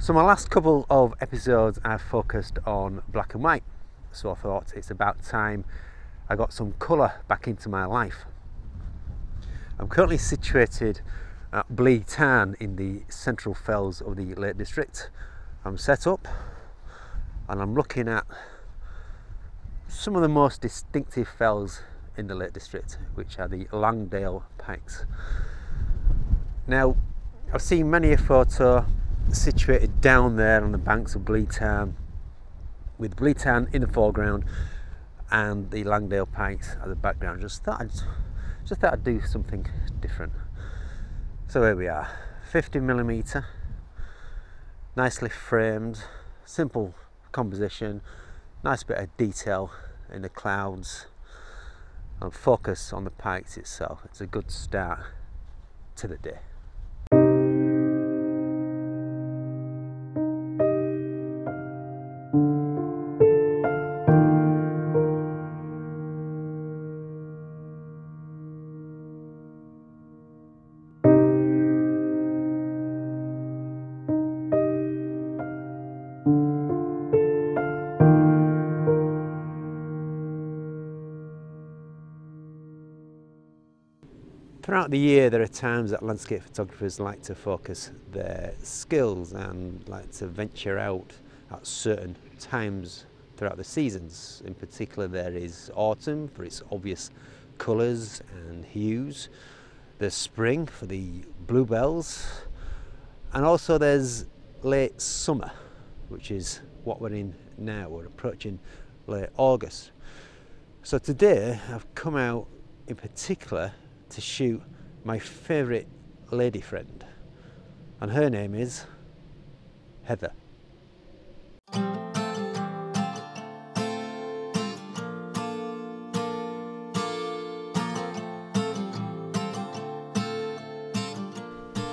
So my last couple of episodes I've focused on black and white, so I thought it's about time I got some colour back into my life. I'm currently situated at Lingmoor Tarn in the central fells of the Lake District. I'm set up and I'm looking at some of the most distinctive fells in the Lake District, which are the Langdale Pikes. Now, I've seen many a photo situated down there on the banks of Lingmoor Tarn, with Lingmoor Tarn in the foreground and the Langdale Pikes at the background. Just thought I'd do something different. So here we are, 50mm, nicely framed, simple composition, nice bit of detail in the clouds, and focus on the pikes itself. It's a good start to the day. Throughout the year there are times that landscape photographers like to focus their skills and like to venture out at certain times throughout the seasons. In particular, there is autumn for its obvious colours and hues, there's spring for the bluebells, and also there's late summer, which is what we're in now. We're approaching late August. So today I've come out in particular to shoot my favourite lady friend, and her name is Heather.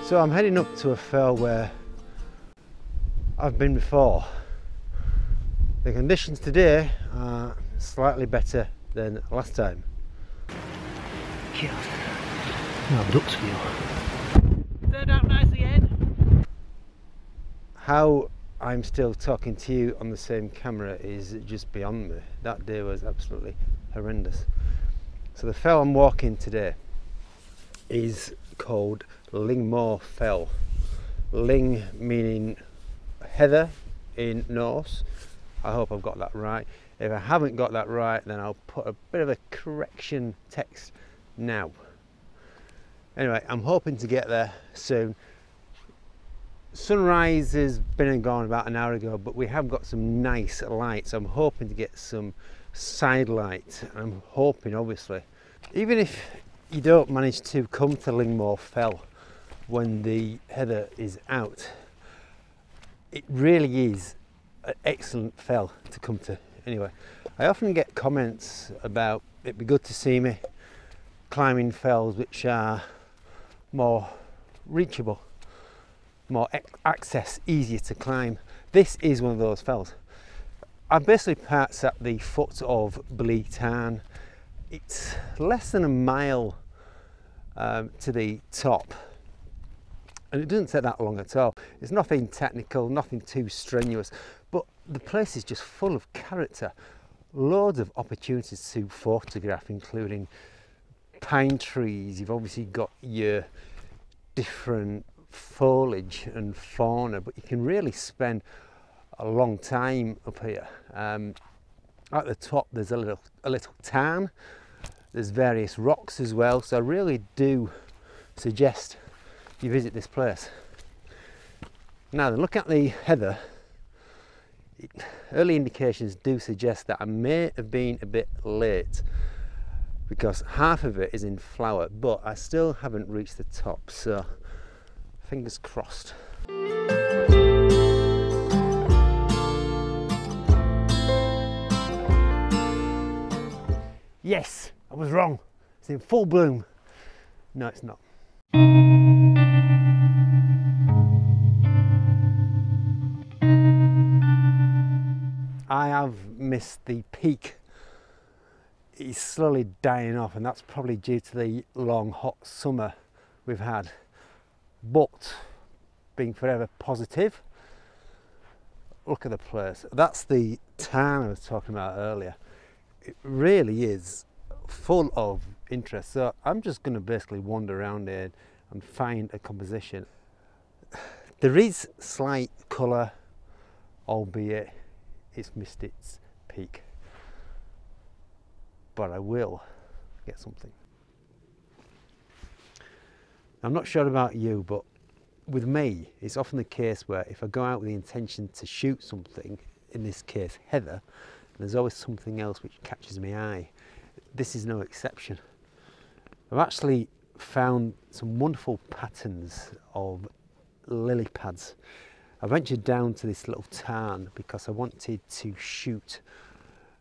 So I'm heading up to a fell where I've been before. The conditions today are slightly better than last time. How the ducks feel. Turned out nice again. How I'm still talking to you on the same camera is just beyond me. That day was absolutely horrendous. So the fell I'm walking today is called Lingmoor Fell. Ling meaning heather in Norse. I hope I've got that right. If I haven't got that right, then I'll put a bit of a correction text now. Anyway, I'm hoping to get there soon. Sunrise has been and gone about an hour ago, but we have got some nice lights. I'm hoping to get some side light. I'm hoping, obviously, even if you don't manage to come to Lingmoor Fell when the heather is out, it really is an excellent fell to come to. Anyway, I often get comments about it'd be good to see me climbing fells which are more reachable, more access, easier to climb. This is one of those fells. I'm basically parked at the foot of Lingmoor Tarn. It's less than a mile to the top, and it doesn't take that long at all. It's nothing technical, nothing too strenuous, but the place is just full of character. Loads of opportunities to photograph, including pine trees. You've obviously got your different foliage and fauna, but you can really spend a long time up here. At the top there's a little tarn. There's various rocks as well, so I really do suggest you visit this place. Now then, look at the heather. Early indications do suggest that I may have been a bit late, because half of it is in flower, but I still haven't reached the top, so fingers crossed. Yes, I was wrong. It's in full bloom. No, it's not. I have missed the peak. It's slowly dying off, and that's probably due to the long hot summer we've had. But being forever positive, look at the place. That's the tarn I was talking about earlier. It really is full of interest. So I'm just going to basically wander around here and find a composition. There is slight colour, albeit it's missed its peak. But I will get something. I'm not sure about you, but with me, it's often the case where if I go out with the intention to shoot something, in this case heather, there's always something else which catches my eye. This is no exception. I've actually found some wonderful patterns of lily pads. I ventured down to this little tarn because I wanted to shoot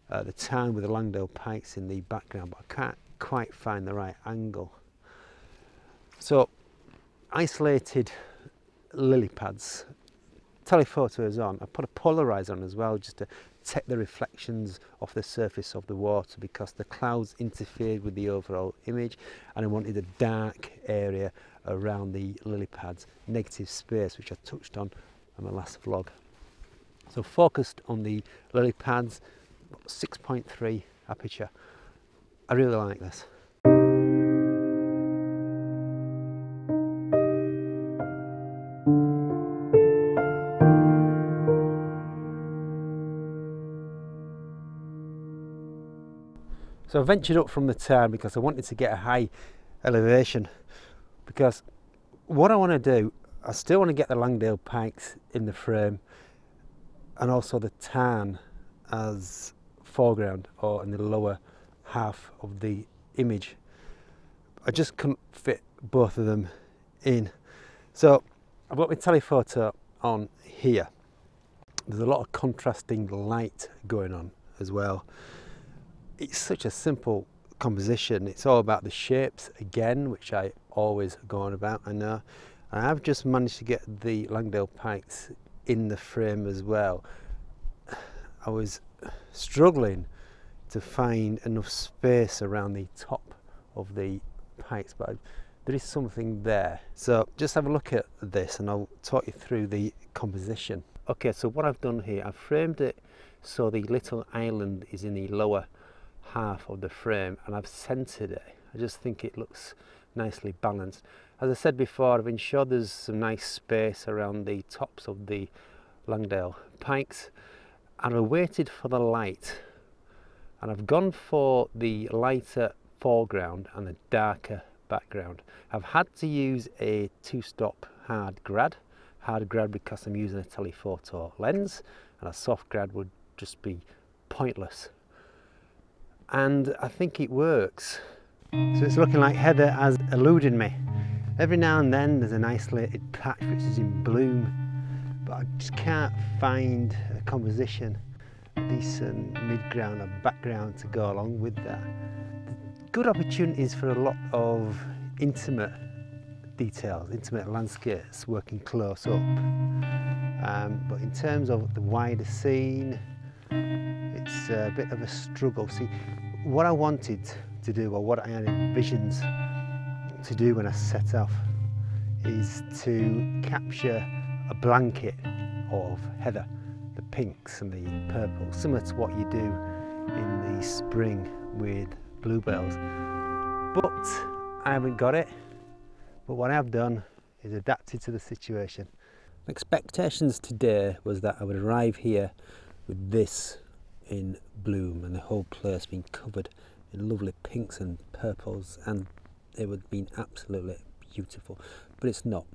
the tarn with the Langdale pikes in the background, but I can't quite find the right angle. So, isolated lily pads, telephoto is on. I put a polarizer on as well just to take the reflections off the surface of the water because the clouds interfered with the overall image, and I wanted a dark area around the lily pads, negative space, which I touched on my last vlog. So focused on the lily pads, 6.3 aperture. I really like this. So I ventured up from the tarn because I wanted to get a high elevation, because what I want to do, I still want to get the Langdale pikes in the frame and also the tarn as foreground or in the lower half of the image. I just couldn't fit both of them in. So I've got my telephoto on here. There's a lot of contrasting light going on as well. It's such a simple composition. It's all about the shapes again, which I always go on about, I know. And I've just managed to get the Langdale pikes in the frame as well. I was struggling to find enough space around the top of the pikes, but there is something there. So just have a look at this and I'll talk you through the composition. Okay, so what I've done here, I've framed it so the little island is in the lower half of the frame and I've centered it. I just think it looks nicely balanced. As I said before, I've ensured there's some nice space around the tops of the Langdale pikes, and I waited for the light, and I've gone for the lighter foreground and the darker background. I've had to use a 2-stop hard grad because I'm using a telephoto lens, and a soft grad would just be pointless. And I think it works. So it's looking like heather has eluded me. Every now and then there's an isolated patch which is in bloom, but I just can't find a composition, a decent mid-ground or background to go along with that. Good opportunities for a lot of intimate details, intimate landscapes working close up. But in terms of the wider scene, it's a bit of a struggle. See, what I wanted to do, or what I had visions to do when I set off, is to capture a blanket of heather, the pinks and the purples, similar to what you do in the spring with bluebells. But I haven't got it. But what I have done is adapted to the situation. Expectations today was that I would arrive here with this in bloom and the whole place being covered in lovely pinks and purples, and it would have been absolutely beautiful, but it's not.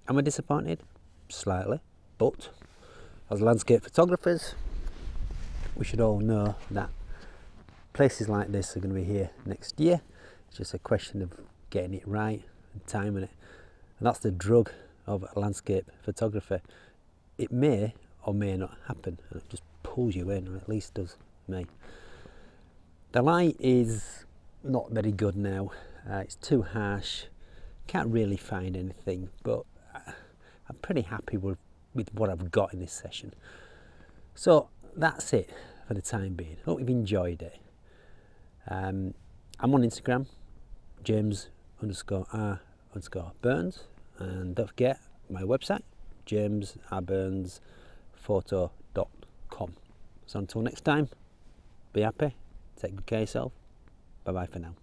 Am I disappointed? Slightly, but as landscape photographers, we should all know that places like this are going to be here next year. It's just a question of getting it right and timing it, and that's the drug of landscape photography. It may or may not happen, and it just pulls you in, or at least does me. The light is not very good now. It's too harsh. Can't really find anything, but I'm pretty happy with what I've got in this session. So that's it for the time being. Hope you've enjoyed it. I'm on Instagram, James_R_Burns, and don't forget my website, jamesrburnsphoto.com. telephoto.com. So until next time, be happy, take good care of yourself, bye bye for now.